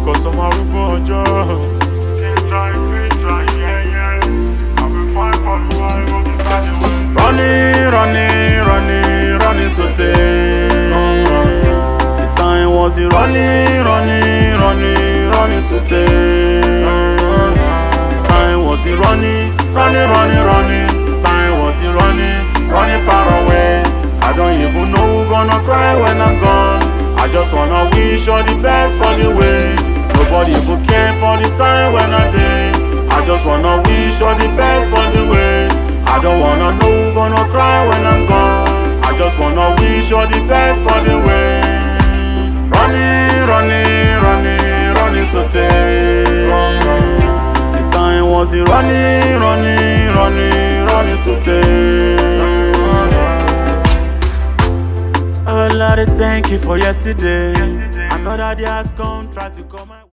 cause I'm a rubo ojo. Keep trying, yeah, yeah. I'll be fine for the while, but it's not the way. Running, sauté. The time was it running, sauté. The time was it running. The time was it running far away. I don't even know who's gonna cry when I'm gone. I just wanna wish all the best for the way. Nobody even care for the time when I did. I just wanna wish all the best for the way. I don't wanna know who's gonna cry when I'm gone. I just wanna wish all the best for the way. Running, sauté. The time was it running, sauté. Oh Lord, thank you for yesterday. Another day has come, try to come.